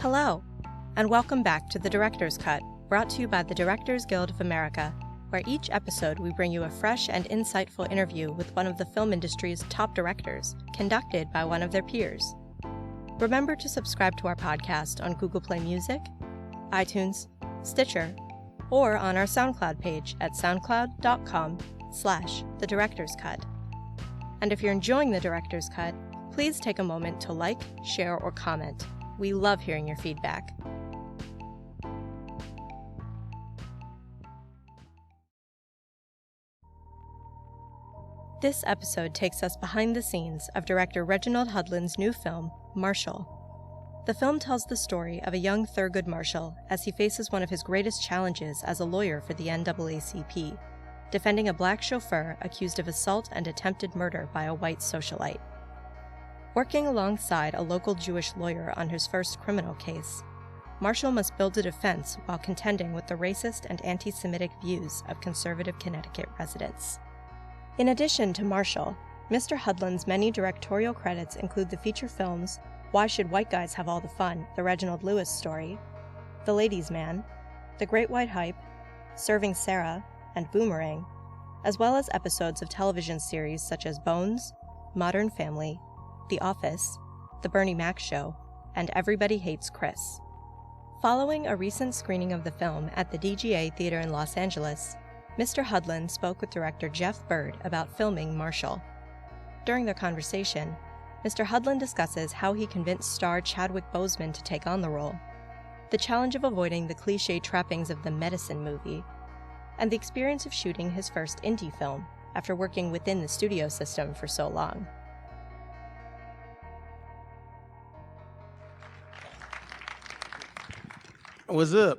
Hello, and welcome back to The Director's Cut, brought to you by the Directors Guild of America, where each episode we bring you a fresh and insightful interview with one of the film industry's top directors, conducted by one of their peers. Remember to subscribe to our podcast on Google Play Music, iTunes, Stitcher, or on our SoundCloud page at soundcloud.com/thedirectorscut. And if you're enjoying The Director's Cut, please take a moment to like, share, or comment. We love hearing your feedback. This episode takes us behind the scenes of director Reginald Hudlin's new film, Marshall. The film tells the story of a young Thurgood Marshall as he faces one of his greatest challenges as a lawyer for the NAACP, defending a black chauffeur accused of assault and attempted murder by a white socialite. Working alongside a local Jewish lawyer on his first criminal case, Marshall must build a defense while contending with the racist and anti-Semitic views of conservative Connecticut residents. In addition to Marshall, Mr. Hudlin's many directorial credits include the feature films Why Should White Guys Have All the Fun? The Reginald Lewis Story, The Ladies' Man, The Great White Hype, Serving Sarah, and Boomerang, as well as episodes of television series such as Bones, Modern Family, The Office, The Bernie Mac Show, and Everybody Hates Chris. Following a recent screening of the film at the DGA Theater in Los Angeles, Mr. Hudlin spoke with director Jeff Byrd about filming Marshall. During their conversation, Mr. Hudlin discusses how he convinced star Chadwick Boseman to take on the role, the challenge of avoiding the cliché trappings of the medicine movie, and the experience of shooting his first indie film after working within the studio system for so long. What's up?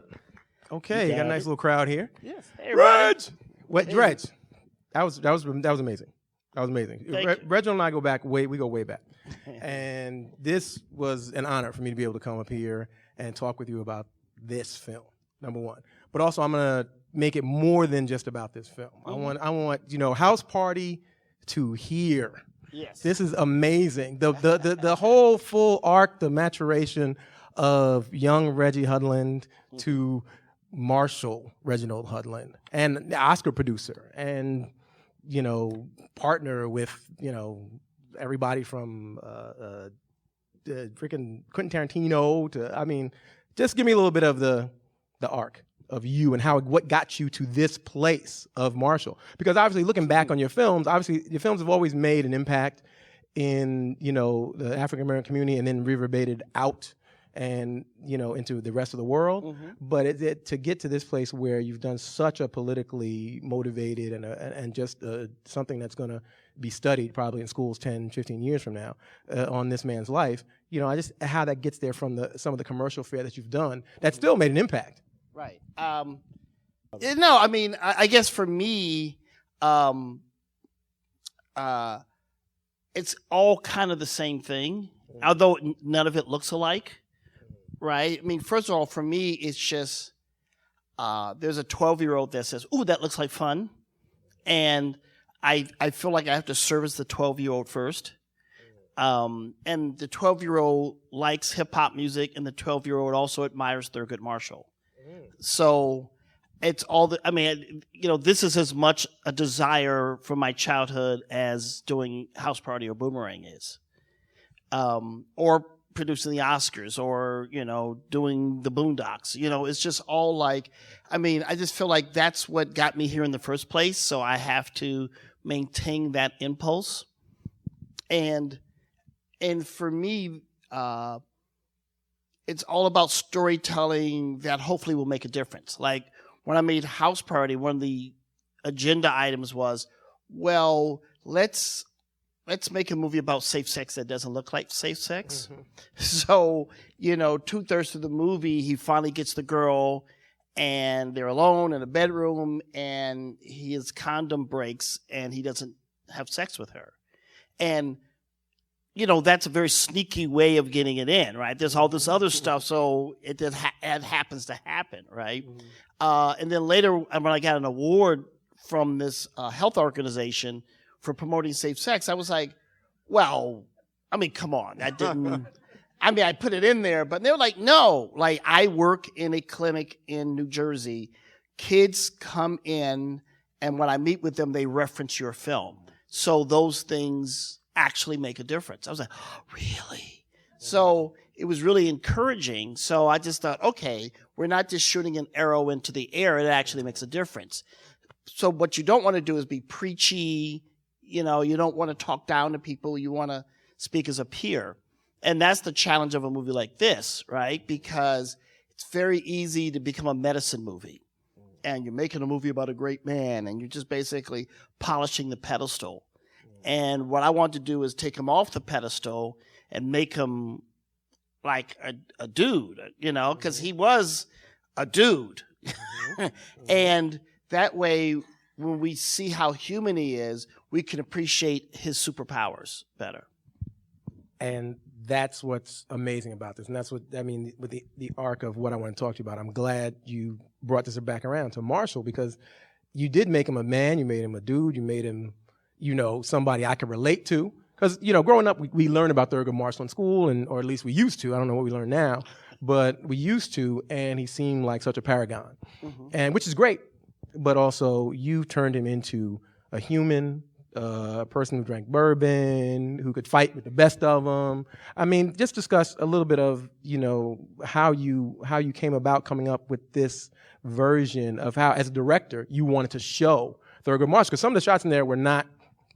Okay, you got a nice little crowd here. Yes. Hey, Reg! What, Hey. Reg? That was amazing. That was amazing. Thank you. Reginald and I go way back. And this was an honor for me to be able to come up here and talk with you about this film, number one. But also I'm gonna make it more than just about this film. Mm-hmm. I want, House Party to hear. Yes. This is amazing. The whole full arc, the maturation of young Reggie Hudlin to Marshall Reginald Hudlin, and the Oscar producer, and partner with everybody from freaking Quentin Tarantino to just give me a little bit of the arc of you and what got you to this place of Marshall. Because obviously, looking back on your films, your films have always made an impact in the African American community, and then reverberated out and into the rest of the world. Mm-hmm. But to get to this place where you've done such a politically motivated and just something that's going to be studied probably in schools 10, 15 years from now on this man's life, I just how that gets there from some of the commercial fare that you've done that still made an impact. Right. I guess for me, it's all kind of the same thing, although none of it looks alike. Right. First of all, for me, it's just there's a 12-year-old that says, "Ooh, that looks like fun," and I feel like I have to service the 12-year-old first. And the 12-year-old likes hip hop music, and the 12-year-old also admires Thurgood Marshall. So it's all this is as much a desire from my childhood as doing House Party or Boomerang is, or producing the Oscars, or doing the Boondocks. It's just all like, I just feel like that's what got me here in the first place. So I have to maintain that impulse, and for me, it's all about storytelling that hopefully will make a difference. Like when I made House Party, one of the agenda items was, well, let's make a movie about safe sex that doesn't look like safe sex. Mm-hmm. So, 2/3 of the movie, he finally gets the girl and they're alone in a bedroom and his condom breaks and he doesn't have sex with her. And, that's a very sneaky way of getting it in, right? There's all this other stuff, so it happens to happen, right? Mm-hmm. And then later, when I got an award from this health organization for promoting safe sex, I was like, well, come on. I mean, I put it in there, but they were like, no. Like, I work in a clinic in New Jersey. Kids come in, and when I meet with them, they reference your film. So those things actually make a difference. I was like, oh, really? So it was really encouraging. So I just thought, okay, we're not just shooting an arrow into the air. It actually makes a difference. So what you don't want to do is be preachy. You know, you don't want to talk down to people. You want to speak as a peer. And that's the challenge of a movie like this, right? Because it's very easy to become a medicine movie. And you're making a movie about a great man, and you're just basically polishing the pedestal. And what I want to do is take him off the pedestal and make him like a dude, you know, because he was a dude. And that way, when we see how human he is, we can appreciate his superpowers better. And that's what's amazing about this. And that's what, I mean, with the arc of what I want to talk to you about. I'm glad you brought this back around to Marshall, because you did make him a man, you made him a dude, you made him, you know, somebody I could relate to. Because, you know, growing up, we learned about Thurgood Marshall in school, or at least we used to. I don't know what we learn now, but we used to, and he seemed like such a paragon, and which is great. But also, you turned him into a human, a person who drank bourbon, who could fight with the best of them. I mean, just discuss a little bit of, you know, how you came about coming up with this version of how, as a director, you wanted to show Thurgood Marshall. Because some of the shots in there were not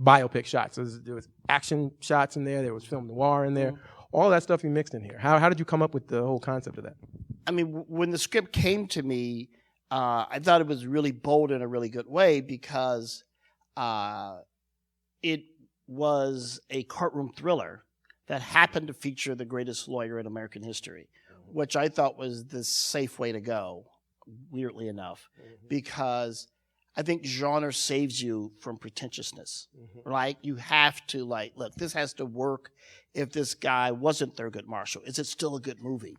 biopic shots. There was action shots in there. There was film noir in there. All that stuff you mixed in here. How did you come up with the whole concept of that? I mean, when the script came to me, I thought it was really bold in a really good way, because it was a courtroom thriller that happened to feature the greatest lawyer in American history, which I thought was the safe way to go, weirdly enough, because I think genre saves you from pretentiousness, right? You have to, like, look, this has to work. If this guy wasn't Thurgood Marshall, is it still a good movie?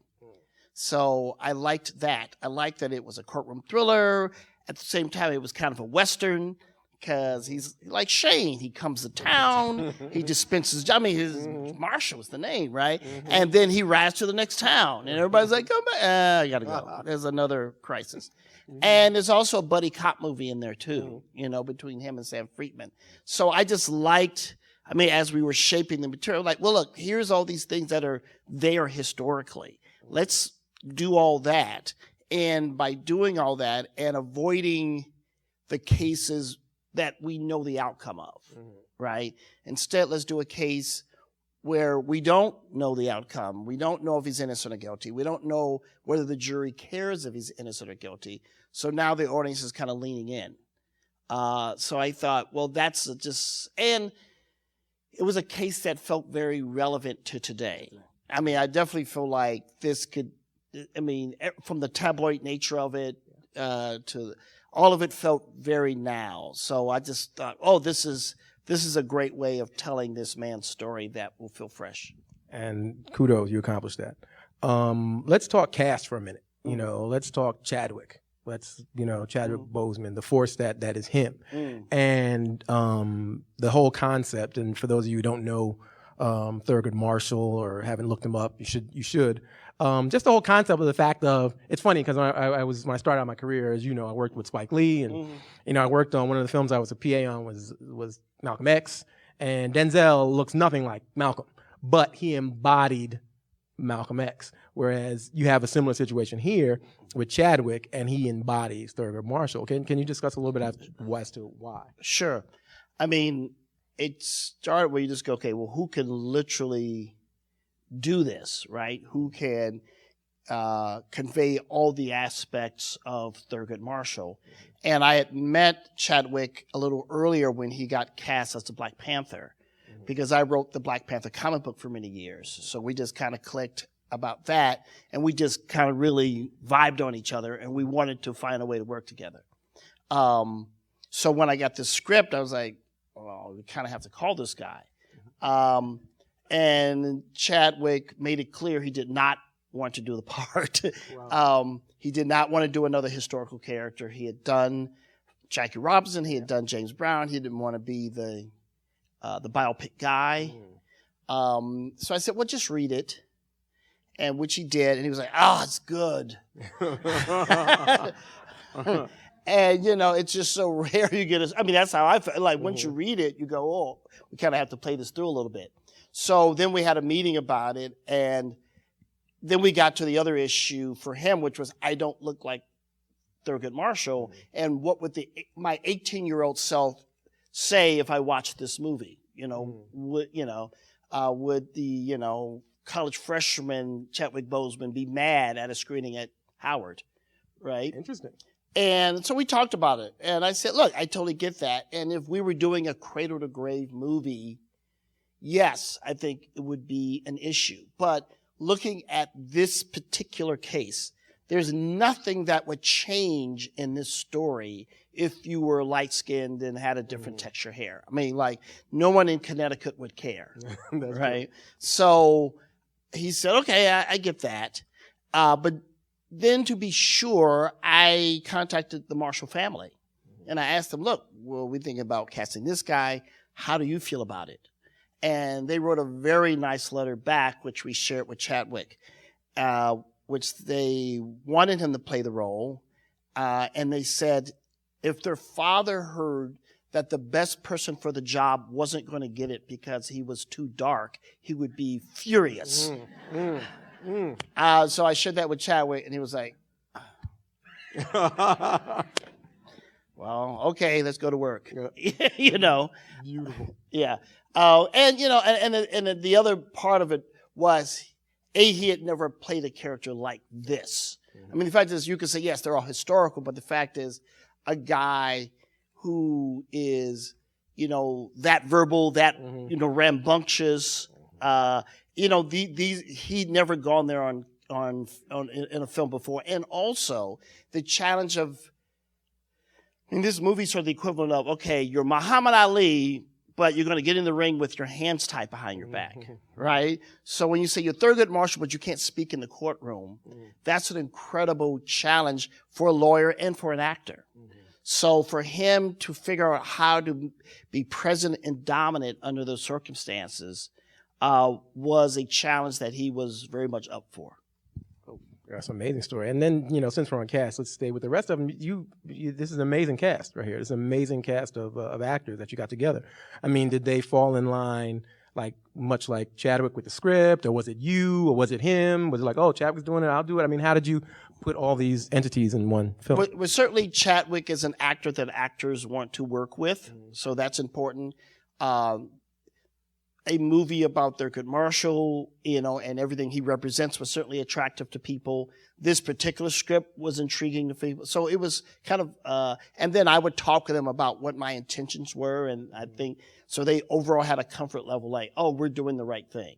So I liked that. I liked that it was a courtroom thriller. At the same time, it was kind of a Western, because he's like Shane. He comes to town. He dispenses. I mean, his Marshall is the name, right? And then he rides to the next town, and everybody's like, "Come back! You gotta go. There's another crisis." And there's also a buddy cop movie in there too, you know, between him and Sam Friedman. So I just liked. I mean, as we were shaping the material, like, well, look, here's all these things that are there historically. Let's do all that, and by doing all that and avoiding the cases that we know the outcome of, right? Instead, let's do a case where we don't know the outcome. We don't know if he's innocent or guilty. We don't know whether the jury cares if he's innocent or guilty. So now the audience is kind of leaning in. So I thought, well, that's just, and it was a case that felt very relevant to today. I mean, I definitely feel like this could, I mean, from the tabloid nature of it to all of it felt very now. So I just thought, oh, this is a great way of telling this man's story that will feel fresh. And kudos, you accomplished that. Let's talk cast for a minute. You know, let's talk Chadwick. Chadwick Boseman, the force that is him. And the whole concept, and for those of you who don't know Thurgood Marshall or haven't looked him up, you should. Just the whole concept of the fact of, it's funny because when I started out my career, as you know, I worked with Spike Lee, and you know, I worked on one of the films I was a PA on was Malcolm X, and Denzel looks nothing like Malcolm, but he embodied Malcolm X. Whereas you have a similar situation here with Chadwick, and he embodies Thurgood Marshall. Can you discuss a little bit as to why? Sure. I mean, it started where you just go, okay, well, who can literally do this, right? Who can convey all the aspects of Thurgood Marshall? And I had met Chadwick a little earlier when he got cast as the Black Panther, because I wrote the Black Panther comic book for many years. So we just kind of clicked about that, and we just kind of really vibed on each other, and we wanted to find a way to work together. So when I got this script, I was like, well, we kind of have to call this guy. And Chadwick made it clear he did not want to do the part. Wow. He did not want to do another historical character. He had done Jackie Robinson. He had done James Brown. He didn't want to be the biopic guy. So I said, well, just read it. and which he did, and he was like, "Oh, it's good." And it's just so rare you get I mean, that's how I felt. Like once you read it, you go, "Oh, we kind of have to play this through a little bit." So then we had a meeting about it, and then we got to the other issue for him, which was, I don't look like Thurgood Marshall, and what would my 18-year-old self say if I watched this movie? Would the college freshman Chadwick Boseman be mad at a screening at Howard, right? Interesting. And so we talked about it, and I said, look, I totally get that, and if we were doing a cradle to grave movie, yes, I think it would be an issue. But looking at this particular case, there's nothing that would change in this story if you were light-skinned and had a different texture hair. I mean, like, no one in Connecticut would care, right? True. So he said, okay, I get that. But then to be sure, I contacted the Marshall family. And I asked them, look, well, we're thinking about casting this guy. How do you feel about it? And they wrote a very nice letter back, which we shared with Chadwick, which they wanted him to play the role. And they said if their father heard that the best person for the job wasn't going to get it because he was too dark, he would be furious. So I shared that with Chadwick, and he was like, well, okay, let's go to work. Beautiful. Yeah. And the other part of it was, he had never played a character like this. I mean, the fact is, you could say, yes, they're all historical, but the fact is, a guy who is, that verbal, that, rambunctious, he'd never gone there in a film before. And also, the challenge of, this movie sort of the equivalent of, okay, you're Muhammad Ali, but you're going to get in the ring with your hands tied behind your back, right? So when you say you're Thurgood Marshall, but you can't speak in the courtroom, that's an incredible challenge for a lawyer and for an actor. So for him to figure out how to be present and dominant under those circumstances was a challenge that he was very much up for. That's an amazing story. And then, since we're on cast, let's stay with the rest of them. This is an amazing cast right here. It's an amazing cast of actors that you got together. I mean, did they fall in line much like Chadwick with the script, or was it you, or was it him? Was it like, oh, Chadwick's doing it, I'll do it? I mean, how did you put all these entities in one film? Well, certainly Chadwick is an actor that actors want to work with, so that's important. A movie about Thurgood Marshall, and everything he represents was certainly attractive to people. This particular script was intriguing to people. So it was kind of, and then I would talk to them about what my intentions were. And I think, so they overall had a comfort level like, oh, we're doing the right thing.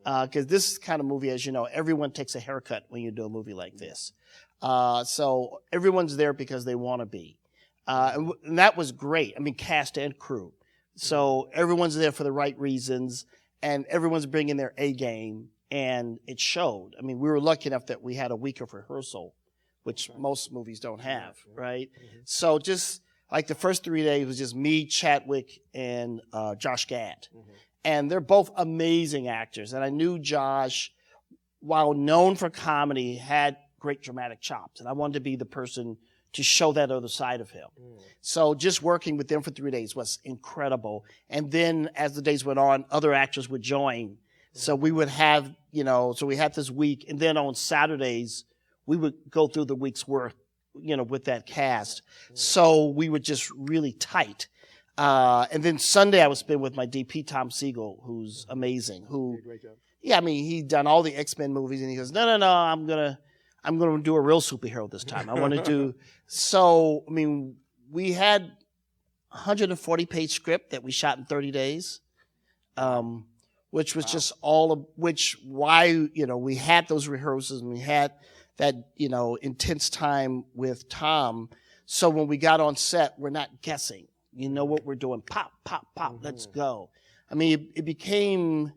Because this kind of movie, as you know, everyone takes a haircut when you do a movie like this. So everyone's there because they want to be. And that was great. I mean, cast and crew. So everyone's there for the right reasons, and everyone's bringing their A game, and it showed. I mean, we were lucky enough that we had a week of rehearsal, which most movies don't have, right? So just like the first 3 days was just me, Chadwick, and Josh Gad. And they're both amazing actors. And I knew Josh, while known for comedy, had great dramatic chops. And I wanted to be the person to show that other side of him. So just working with them for 3 days was incredible. And then as the days went on, other actors would join. So we would have, so we had this week. And then on Saturdays, we would go through the week's work, with that cast. So we were just really tight. And then Sunday I would spend with my DP, Tom Siegel, who's amazing. Great job. Yeah, I mean, he'd done all the X-Men movies, and he goes, no, I'm going to do a real superhero this time. I want to do, so, I mean, we had 140-page script that we shot in 30 days, which was just why, we had those rehearsals and we had that, intense time with Tom. So when we got on set, we're not guessing. You know what we're doing. Pop, pop, pop, let's go. I mean, it became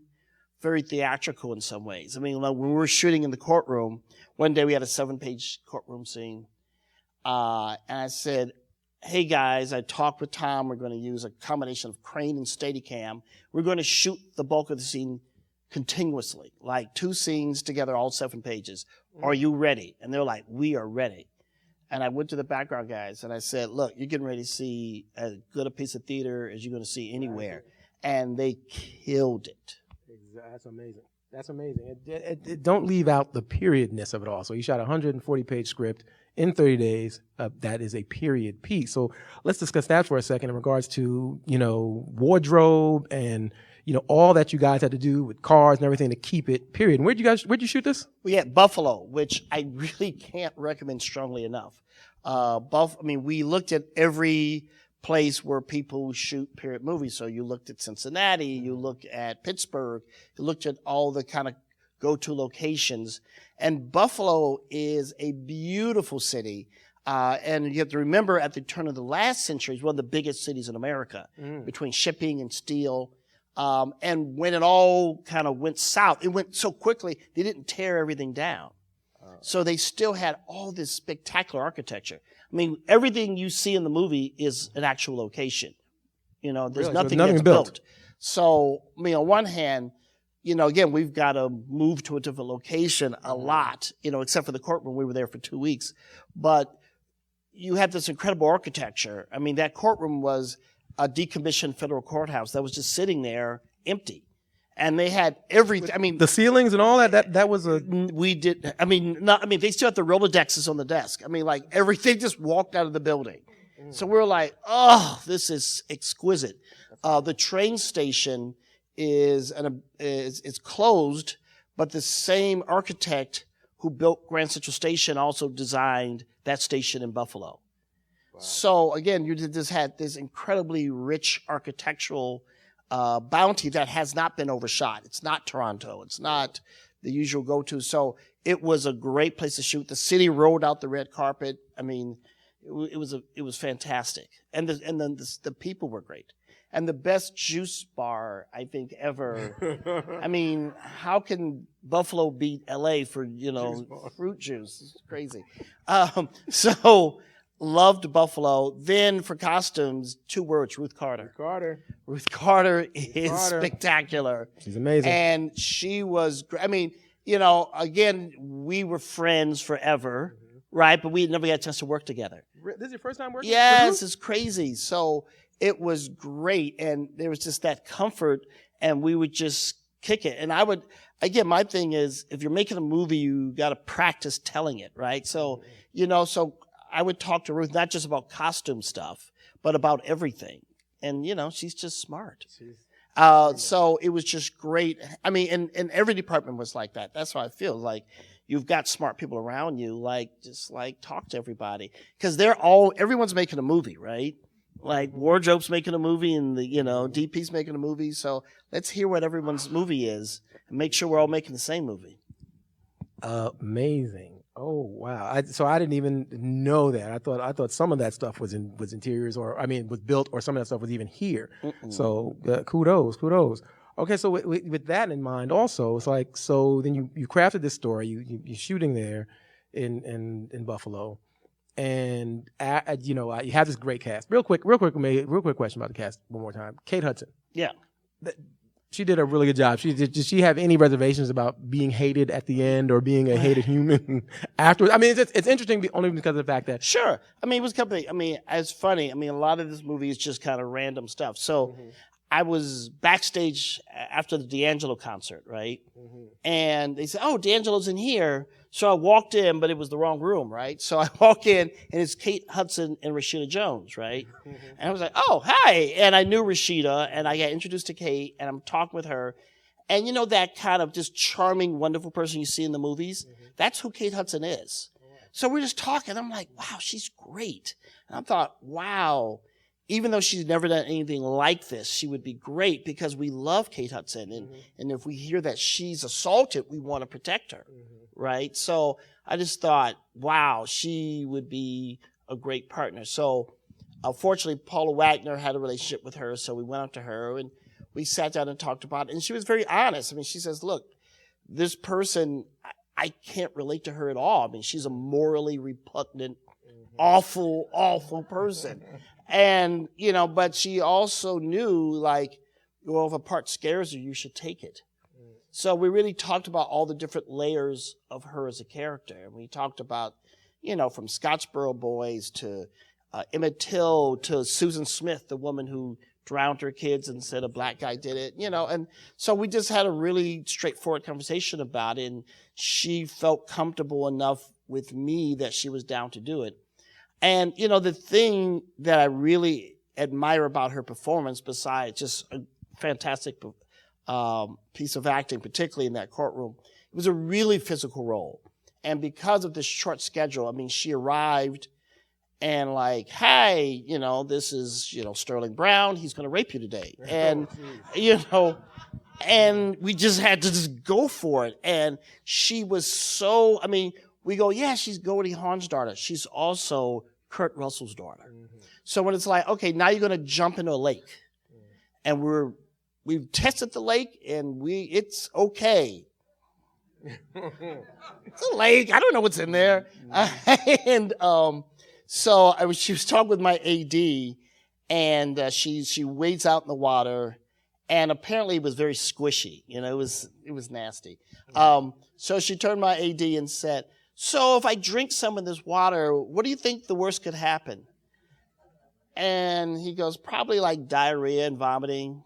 very theatrical in some ways. I mean, like when we were shooting in the courtroom, one day we had a 7-page courtroom scene. And I said, hey guys, I talked with Tom. We're going to use a combination of crane and Steadicam. We're going to shoot the bulk of the scene continuously, like 2 scenes together, all 7 pages. Are you ready? And they're like, we are ready. And I went to the background guys and I said, look, you're getting ready to see as good a piece of theater as you're going to see anywhere. And they killed it. That's amazing. That's amazing. It don't leave out the periodness of it all. So you shot a 140-page script in 30 days. That is a period piece. So let's discuss that for a second in regards to, wardrobe and, all that you guys had to do with cars and everything to keep it period. And where'd you shoot this? We had Buffalo, which I really can't recommend strongly enough. We looked at every place where people shoot period movies. So you looked at Cincinnati, you looked at Pittsburgh, you looked at all the kind of go-to locations. And Buffalo is a beautiful city. And you have to remember at the turn of the last century, it's one of the biggest cities in America between shipping and steel. And when it all kind of went south, it went so quickly, they didn't tear everything down. So they still had all this spectacular architecture. I mean, everything you see in the movie is an actual location. There's nothing that's built. So, on one hand, again, we've got to move to a different location a lot, except for the courtroom. We were there for 2 weeks. But you had this incredible architecture. I mean, that courtroom was a decommissioned federal courthouse that was just sitting there empty. And they had everything. I mean, the ceilings and all that was a. We did. They still had the Rolodexes on the desk. Like everything just walked out of the building. So we were like, oh, this is exquisite. The train station is closed, but the same architect who built Grand Central Station also designed that station in Buffalo. Wow. So again, you just had this incredibly rich architectural bounty that has not been overshot. It's not Toronto. It's not the usual go-to. So it was a great place to shoot. The city rolled out the red carpet. I mean, it was fantastic. And then the people were great. And the best juice bar, I think, ever. I mean, how can Buffalo beat LA for, fruit juice? It's crazy. So loved Buffalo. Then for costumes, 2 words, Ruth Carter. Ruth Carter is spectacular. She's amazing. And she was, again, we were friends forever, right? But we never got a chance to work together. This is your first time working? Yes, it's crazy. So it was great. And there was just that comfort, and we would just kick it. And my thing is, if you're making a movie, you got to practice telling it, right? So, so I would talk to Ruth, not just about costume stuff, but about everything. And, she's just smart. So it was just great. I mean, and every department was like that. That's how I feel. Like, you've got smart people around you, just talk to everybody. Because everyone's making a movie, right? Like, wardrobe's making a movie and DP's making a movie. So let's hear what everyone's movie is and make sure we're all making the same movie. Amazing. Oh, wow. So I didn't even know that. I thought some of that stuff was interiors was built, or some of that stuff was even here. Mm-mm. So kudos. Okay, so with that in mind also, it's so then you crafted this story, you're shooting there in Buffalo, and you have this great cast. Real quick question about the cast one more time. Kate Hudson. Yeah. She did a really good job. Did she have any reservations about being hated at the end or being a hated human afterwards? I mean, it's interesting only because of the fact that. Sure. I mean, it was it's funny. I mean, a lot of this movie is just kind of random stuff. So I was backstage after the D'Angelo concert, right? Mm-hmm. And they said, oh, D'Angelo's in here. So I walked in, but it was the wrong room, right? So I walk in, and it's Kate Hudson and Rashida Jones, right? Mm-hmm. And I was like, oh, hi. And I knew Rashida, and I got introduced to Kate, and I'm talking with her. And that kind of just charming, wonderful person you see in the movies? Mm-hmm. That's who Kate Hudson is. Yeah. So we're just talking. I'm like, wow, she's great. And I thought, wow. Even though she's never done anything like this, she would be great because we love Kate Hudson. And if we hear that she's assaulted, we want to protect her, right? So I just thought, wow, she would be a great partner. So fortunately, Paula Wagner had a relationship with her, so we went up to her and we sat down and talked about it. And she was very honest. I mean, she says, look, this person, I can't relate to her at all. I mean, she's a morally repugnant, awful, awful person. And, but she also knew, if a part scares her, you should take it. So we really talked about all the different layers of her as a character. And we talked about, from Scottsboro Boys to Emmett Till to Susan Smith, the woman who drowned her kids and said a black guy did it, And so we just had a really straightforward conversation about it. And she felt comfortable enough with me that she was down to do it. And, the thing that I really admire about her performance, besides just a fantastic piece of acting, particularly in that courtroom, it was a really physical role. And because of this short schedule, she arrived and hey, this is, Sterling Brown, he's going to rape you today. And, and we just had to just go for it. And she was so, we go, yeah, she's Goldie Hawn's daughter. She's also Kurt Russell's daughter. Mm-hmm. So when it's okay, now you're going to jump into a lake. And we've tested the lake and it's okay. It's a lake. I don't know what's in there. And so she was talking with my AD, and she wades out in the water, and apparently it was very squishy. It was nasty. So she turned to my AD and said, "So if I drink some of this water, what do you think the worst could happen?" And he goes, "Probably like diarrhea and vomiting."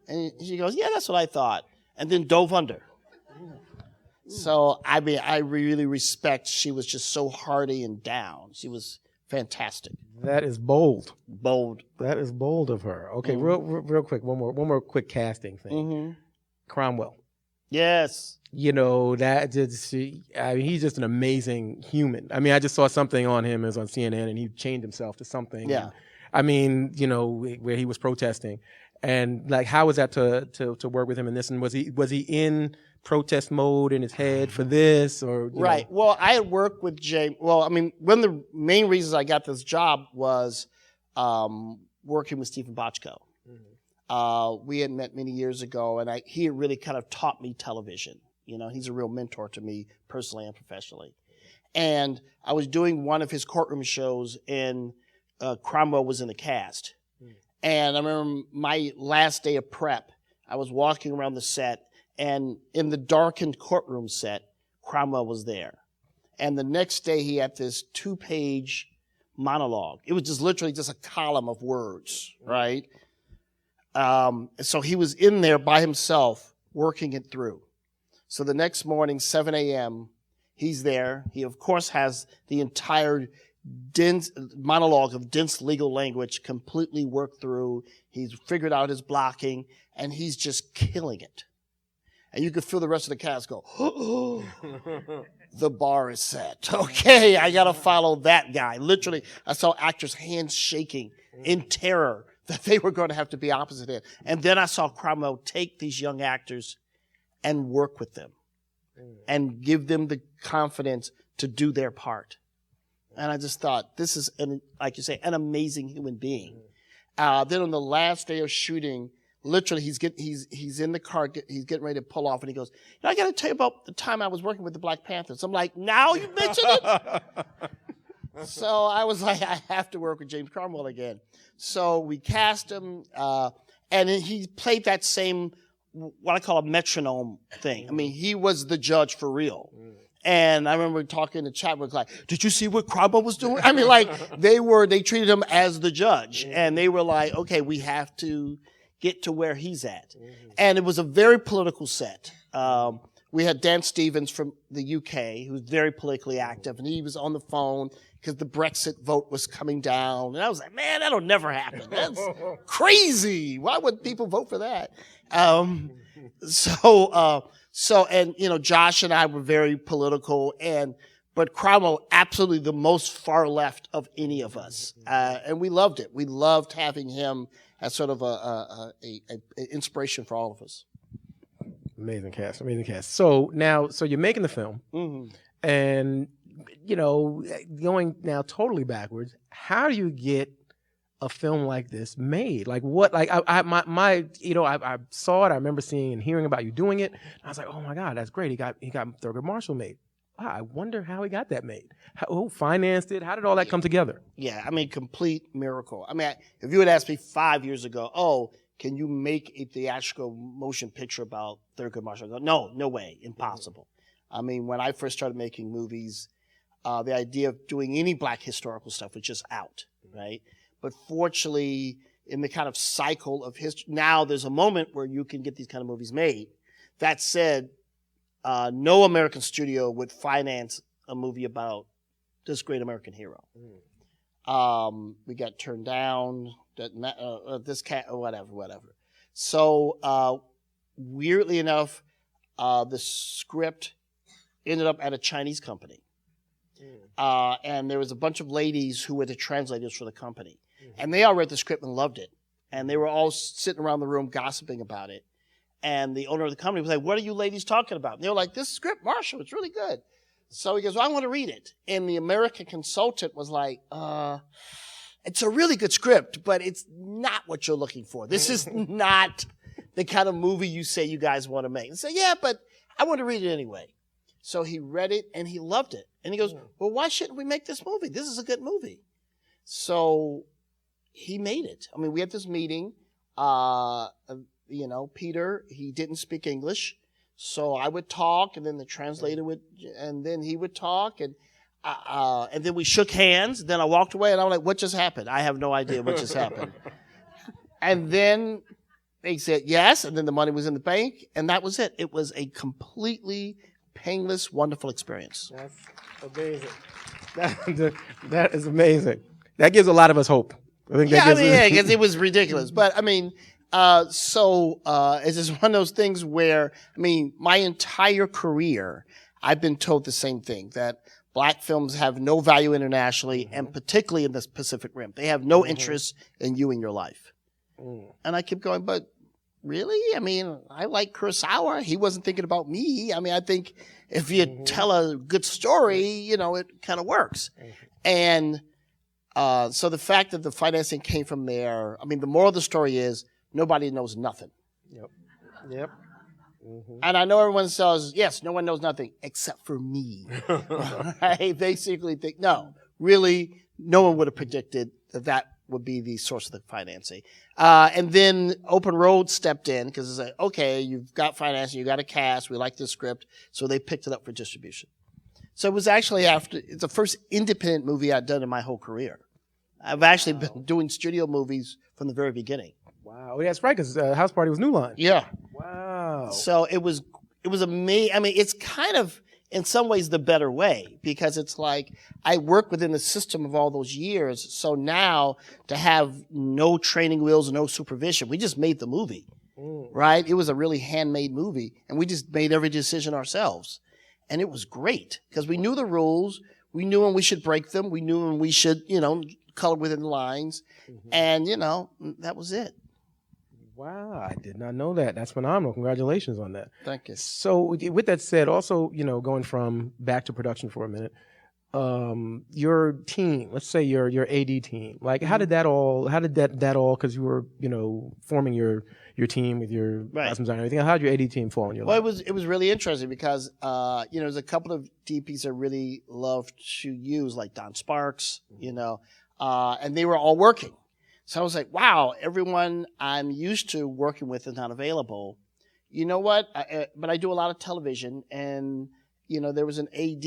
And she goes, "Yeah, that's what I thought," and then dove under. So, I really respect, she was just so hardy and down. She was fantastic. That is bold. Bold. That is bold of her. Okay, real quick, one more quick casting thing. Mm-hmm. Cromwell. Yes. That just, he's just an amazing human. I just saw something on him, it was on CNN, and he changed himself to something. Yeah. And, where he was protesting. And how was that to work with him in this? And was he in protest mode in his head for this, or right? Well, I had worked with Jay. Well, one of the main reasons I got this job was working with Stephen Bochco. Mm-hmm. We had met many years ago, and he had really kind of taught me television. He's a real mentor to me personally and professionally. And I was doing one of his courtroom shows, and Cromwell was in the cast. And I remember my last day of prep, I was walking around the set, and in the darkened courtroom set, Cromwell was there. And the next day, he had this 2-page monologue. It was just literally just a column of words, right? So he was in there by himself, working it through. So the next morning, 7 a.m., he's there. He, of course, has the entire dense monologue of dense legal language completely worked through. He's figured out his blocking, and he's just killing it. And you could feel the rest of the cast go, "Oh, the bar is set. Okay, I got to follow that guy." Literally, I saw actors' hands shaking in terror that they were going to have to be opposite him. And then I saw Cromwell take these young actors and work with them and give them the confidence to do their part. And I just thought, this is, like you say, an amazing human being. Then on the last day of shooting, literally, he's in the car, he's getting ready to pull off, and he goes, "I got to tell you about the time I was working with the Black Panthers." I'm like, "Now you mention it?" So I was like, I have to work with James Cromwell again. So we cast him, and he played that same, what I call a metronome thing. He was the judge for real. And I remember talking to Chadwick, "Did you see what Cromwell was doing?" They treated him as the judge, and they were like, "Okay, we have to get to where he's at." Mm-hmm. And it was a very political set. We had Dan Stevens from the UK, who was very politically active, and he was on the phone because the Brexit vote was coming down. And I was like, "Man, that'll never happen. That's crazy. Why would people vote for that?" Josh and I were very political, but Cromwell absolutely the most far left of any of us. And we loved it. We loved having him as sort of a inspiration for all of us. Amazing cast. So you're making the film, and going now totally backwards. How do you get a film like this made? I saw it. I remember seeing and hearing about you doing it. I was like, "Oh my God, that's great! He got Thurgood Marshall made." Wow, I wonder how he got that made. Who financed it? How did all that come together? Yeah, complete miracle. If you had asked me 5 years ago, can you make a theatrical motion picture about Thurgood Marshall? I go, no way, impossible. I mean, when I first started making movies, the idea of doing any black historical stuff was just out, right? But fortunately, in the kind of cycle of history, now there's a moment where you can get these kind of movies made. That said, no American studio would finance a movie about this great American hero. We got turned down, this cat, or whatever. So, weirdly enough, the script ended up at a Chinese company. And there was a bunch of ladies who were the translators for the company. And they all read the script and loved it. And they were all sitting around the room gossiping about it. And the owner of the company was like, what are you ladies talking about? And they were like, this script, Marshall, it's really good. So he goes, well, I want to read it. And the American consultant was like, it's a really good script, but it's not what you're looking for. This is not the kind of movie you say you guys want to make. And say, yeah, but I want to read it anyway. So he read it and he loved it. And he goes, well, why shouldn't we make this movie? This is a good movie. So he made it. I mean, we had this meeting, Peter, he didn't speak English. So I would talk and then the translator would, and then he would talk and then we shook hands. Then I walked away and I was like, what just happened? I have no idea what just happened. And then they said yes. And then the money was in the bank and that was it. It was a completely painless, wonderful experience. That's amazing. That is amazing. That gives a lot of us hope. I think because it was ridiculous. But I mean, it's just one of those things where, I mean, my entire career, I've been told the same thing, that black films have no value internationally, and particularly in the Pacific Rim. They have no interest in you and your life. And I keep going, but really? I mean, I like Kurosawa. He wasn't thinking about me. I mean, I think if you tell a good story, it kind of works. And so the fact that the financing came from there, I mean, the moral of the story is nobody knows nothing. Yep. And I know everyone says, yes, no one knows nothing except for me. I basically think, no, really, no one would have predicted that would be the source of the financing. And then Open Road stepped in because it's like, okay, you've got financing, you got a cast, we like this script. So they picked it up for distribution. So it was actually it's the first independent movie I'd done in my whole career. I've actually been doing studio movies from the very beginning. Wow. Yeah, that's right, because House Party was New Line. Yeah. Wow. So it was amazing. I mean, it's kind of, in some ways, the better way, because it's like I work within the system of all those years. So now to have no training wheels, no supervision, we just made the movie, right? It was a really handmade movie, and we just made every decision ourselves. And it was great because we knew the rules. We knew when we should break them. We knew when we should, color within the lines. And, that was it. Wow, I did not know that. That's phenomenal. Congratulations on that. Thank you. So with that said, also, going from back to production for a minute, your team, let's say your AD team, like how did that all, because you were, forming your team with your costume design and everything, how did your AD team fall in your life? Well, it was really interesting because, there's a couple of DPs I really loved to use, like Don Sparks, and they were all working. So I was like, wow, everyone I'm used to working with is not available. You know what? But I do a lot of television, and, there was an AD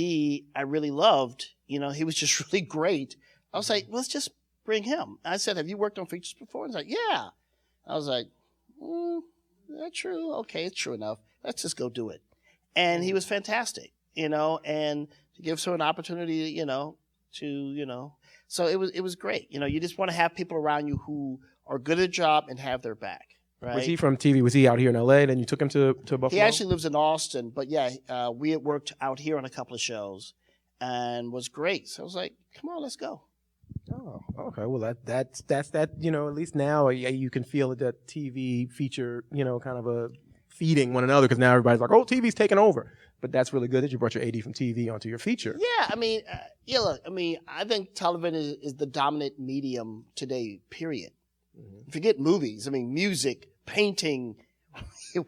I really loved. He was just really great. I was like, let's just bring him. I said, have you worked on features before? And he's like, yeah. I was like, that's true. Okay, it's true enough. Let's just go do it. And he was fantastic, and to give someone an opportunity, so it was great. You just want to have people around you who are good at a job and have their back. Right? Was he from TV? Was he out here in LA? Then you took him to Buffalo? He actually lives in Austin, but yeah, we had worked out here on a couple of shows and was great. So I was like, come on, let's go. Oh, okay. Well, that's that. At least now you can feel that TV feature, kind of a feeding one another, because now everybody's like, oh, TV's taking over. But that's really good that you brought your AD from TV onto your feature. Yeah, I mean, I think television is the dominant medium today, period. Forget movies. I mean, music, painting,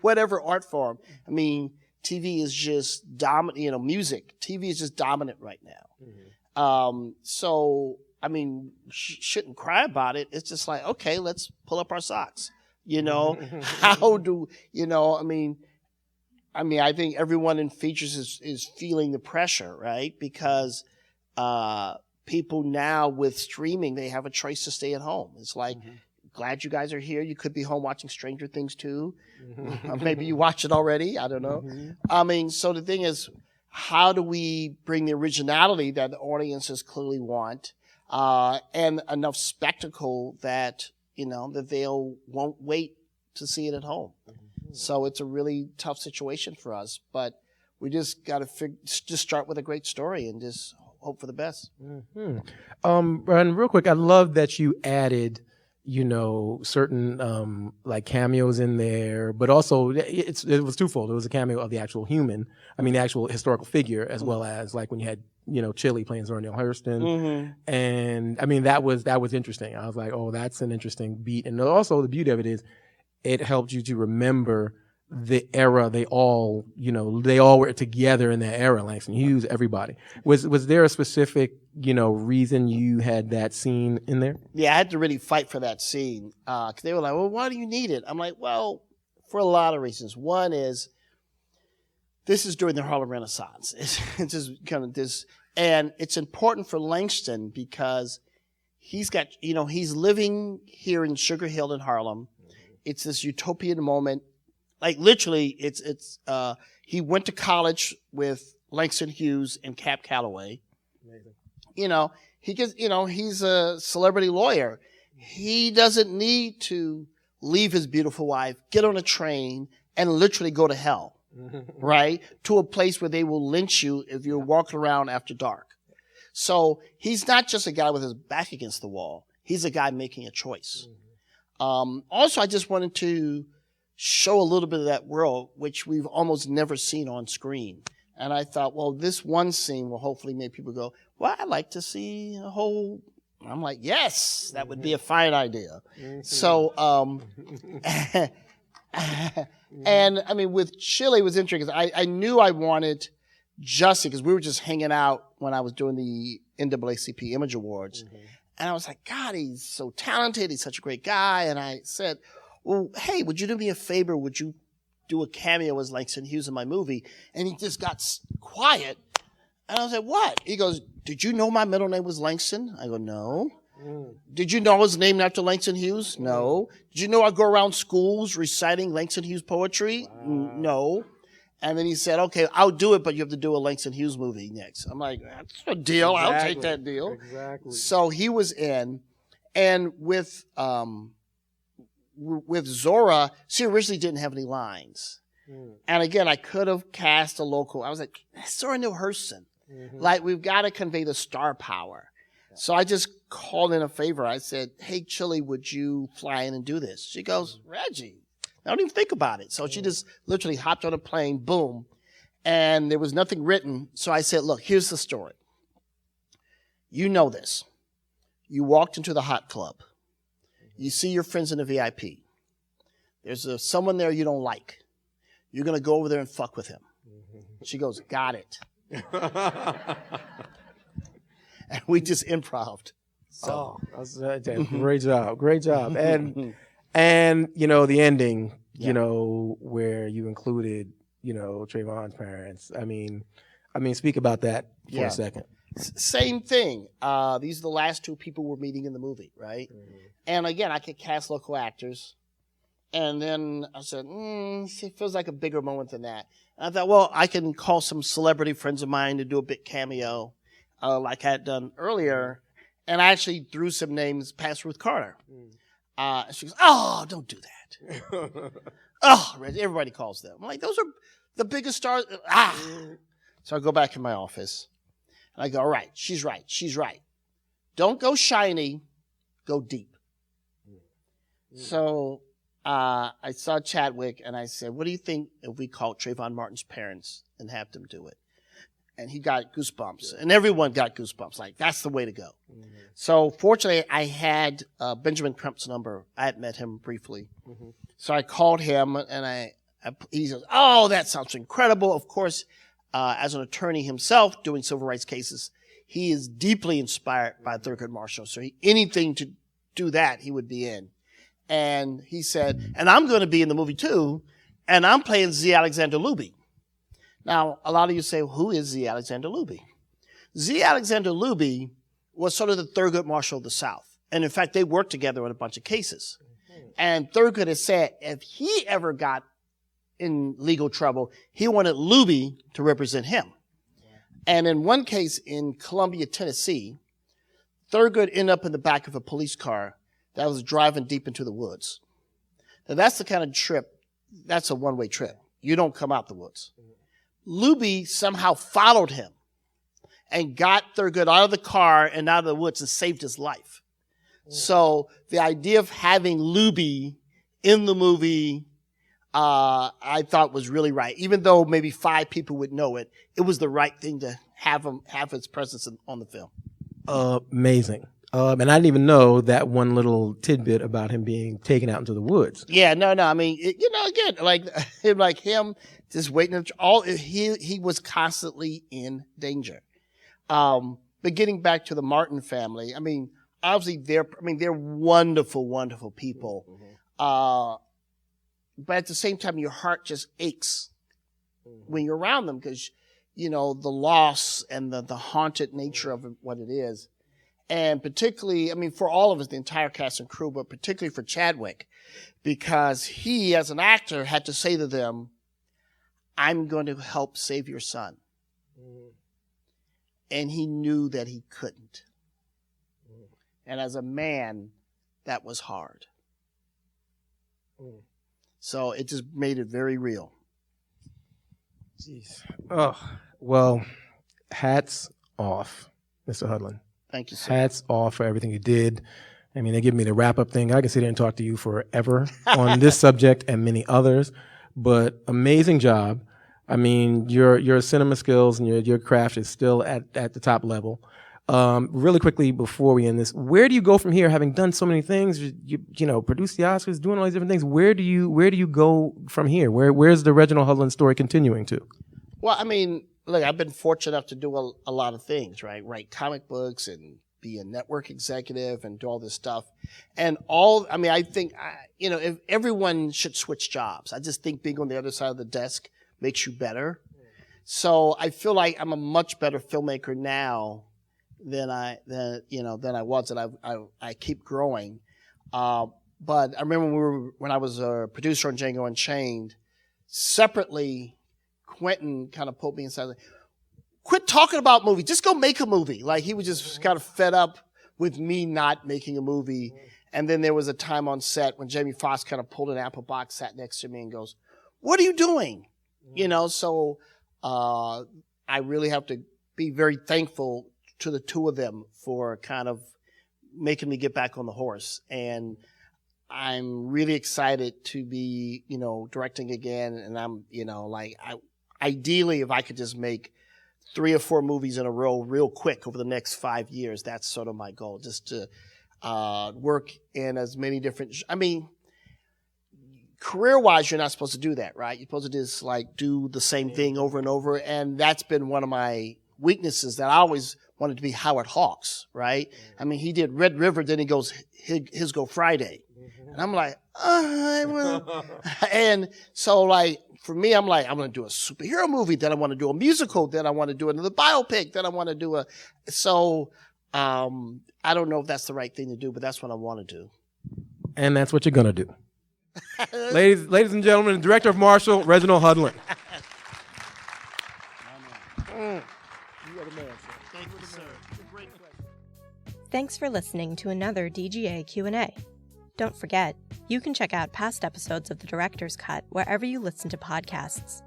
whatever art form. I mean, TV is just dominant, music. TV is just dominant right now. So, I mean, shouldn't cry about it. It's just like, okay, let's pull up our socks. You know, how do, you know, I mean, I think everyone in features is feeling the pressure, right? Because people now with streaming, they have a choice to stay at home. It's like, glad you guys are here. You could be home watching Stranger Things too. Maybe you watch it already. I don't know. I mean, so the thing is, how do we bring the originality that the audiences clearly want, and enough spectacle that, you know, that won't wait to see it at home. So it's a really tough situation for us, but we just got to just start with a great story and just hope for the best. And real quick, I love that you added, you know, certain like cameos in there, but also it was twofold. It was a cameo of the actual human, the actual historical figure, as well as like when you had, you know, Chili playing Zora Neale Hurston, and that was interesting. I was like, oh, that's an interesting beat, and also the beauty of it is, it helped you to remember the era. They all were together in that era. Langston Hughes, everybody. Was there a specific, you know, reason you had that scene in there? Yeah, I had to really fight for that scene. 'Cause they were like, well, why do you need it? I'm like, well, for a lot of reasons. One is, this is during the Harlem Renaissance. It's just kind of this, and it's important for Langston because he's got, you know, he's living here in Sugar Hill in Harlem. It's this utopian moment. Like literally, he went to college with Langston Hughes and Cap Calloway. Amazing. You know, he's a celebrity lawyer. He doesn't need to leave his beautiful wife, get on a train, and literally go to hell, right? To a place where they will lynch you if you're walking around after dark. So he's not just a guy with his back against the wall. He's a guy making a choice. Also, I just wanted to show a little bit of that world, which we've almost never seen on screen. And I thought, well, this one scene will hopefully make people go, well, I'd like to see a whole. I'm like, yes, that would be a fine idea. So, and with Chile, it was interesting because I knew I wanted Jussie, because we were just hanging out when I was doing the NAACP Image Awards. And I was like, God, he's so talented. He's such a great guy. And I said, well, hey, would you do me a favor? Would you do a cameo as Langston Hughes in my movie? And he just got quiet. And I was like, what? He goes, did you know my middle name was Langston? I go, no. Did you know I was named after Langston Hughes? No. Did you know I go around schools reciting Langston Hughes poetry? No. And then he said, okay, I'll do it, but you have to do a Langston Hughes movie next. I'm like, that's a deal. Exactly. I'll take that deal. Exactly. So he was in. And with Zora, she originally didn't have any lines. And again, I could have cast a local. I was like, Zora Neale Hurston. Like, we've got to convey the star power. So I just called in a favor. I said, hey, Chili, would you fly in and do this? She goes, Reggie. I don't even think about it. So she just literally hopped on a plane, boom, and there was nothing written. So I said, look, here's the story. You know this. You walked into the hot club. You see your friends in the VIP. There's someone there you don't like. You're going to go over there and fuck with him. She goes, got it. And we just improv'd. So. Great job. Great job. And, you know, the ending, you know, where you included, you know, Trayvon's parents. I mean, speak about that for a second. Same thing. These are the last two people we're meeting in the movie, right? And again, I could cast local actors. And then I said, it feels like a bigger moment than that. And I thought, well, I can call some celebrity friends of mine to do a bit cameo, like I had done earlier. And I actually threw some names past Ruth Carter. She goes, oh, don't do that. Oh, everybody calls them. I'm like, those are the biggest stars. So I go back in my office and I go, all right, she's right. She's right. Don't go shiny, go deep. So I saw Chadwick and I said, what do you think if we called Trayvon Martin's parents and have them do it? And he got goosebumps, and everyone got goosebumps. Like, that's the way to go. So fortunately, I had Benjamin Crump's number. I had met him briefly. So I called him, and he says, oh, that sounds incredible. Of course, as an attorney himself doing civil rights cases, he is deeply inspired by Thurgood Marshall. So anything to do that, he would be in. And he said, and I'm going to be in the movie too, and I'm playing Z. Alexander Luby. Now, a lot of you say, who is Z. Alexander Luby? Z. Alexander Luby was sort of the Thurgood Marshall of the South. And in fact, they worked together on a bunch of cases. And Thurgood has said if he ever got in legal trouble, he wanted Luby to represent him. And in one case in Columbia, Tennessee, Thurgood ended up in the back of a police car that was driving deep into the woods. Now, that's the kind of trip, that's a one-way trip. You don't come out the woods. Luby somehow followed him and got Thurgood out of the car and out of the woods and saved his life. So the idea of having Luby in the movie, I thought was really right. Even though maybe 5 people would know it, it was the right thing to have his presence on the film. Amazing. And I didn't even know that one little tidbit about him being taken out into the woods. Yeah, no. I mean, again, like him just waiting. He was constantly in danger. But getting back to the Martin family, I mean, obviously they're wonderful, wonderful people. But at the same time, your heart just aches when you're around them because, the loss and the haunted nature of what it is. And particularly, I mean, for all of us, the entire cast and crew, but particularly for Chadwick, because he, as an actor, had to say to them, I'm going to help save your son. And he knew that he couldn't. And as a man, that was hard. So it just made it very real. Jeez. Oh, well, hats off, Mr. Hudlin. Thank you, sir. Hats off for everything you did. I mean, they give me the wrap-up thing. I can sit here and talk to you forever on this subject and many others, but amazing job. I mean, your cinema skills and your craft is still at the top level. Really quickly before we end this, where do you go from here? Having done so many things, you produce the Oscars, doing all these different things. Where do you go from here? Where's the Reginald Hudlin story continuing to? Well, I mean, look, I've been fortunate enough to do a lot of things, right? Write comic books and be a network executive and do all this stuff. And I think, if everyone should switch jobs. I just think being on the other side of the desk makes you better. So I feel like I'm a much better filmmaker now than I was, and I keep growing. But I remember when I was a producer on Django Unchained, separately, Quentin kind of pulled me inside. Like, quit talking about movies. Just go make a movie. Like he was just kind of fed up with me not making a movie. And then there was a time on set when Jamie Foxx kind of pulled an apple box, sat next to me, and goes, "What are you doing?" So I really have to be very thankful to the two of them for kind of making me get back on the horse. And I'm really excited to be, directing again. And I'm, ideally, if I could just make 3 or 4 movies in a row real quick over the next 5 years, that's sort of my goal, just to work in as many different, career-wise, you're not supposed to do that, right? You're supposed to just do the same thing over and over. And that's been one of my weaknesses, that I always wanted to be Howard Hawks, right? I mean, he did Red River, then he goes His Go Friday. And I'm like, and so for me, I'm like, I'm going to do a superhero movie, then I want to do a musical, then I want to do another biopic, then I want to do I don't know if that's the right thing to do, but that's what I want to do. And that's what you're going to do. Ladies and gentlemen, the director of Marshall, Reginald Hudlin. Thanks for listening to another DGA Q&A. Don't forget, you can check out past episodes of The Director's Cut wherever you listen to podcasts.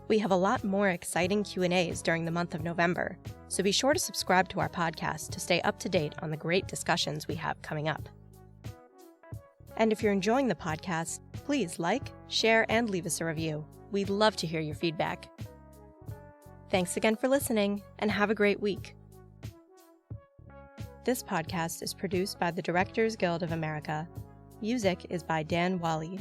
We have a lot more exciting Q&As during the month of November, so be sure to subscribe to our podcast to stay up to date on the great discussions we have coming up. And if you're enjoying the podcast, please like, share, and leave us a review. We'd love to hear your feedback. Thanks again for listening, and have a great week. This podcast is produced by the Directors Guild of America. Music is by Dan Wally.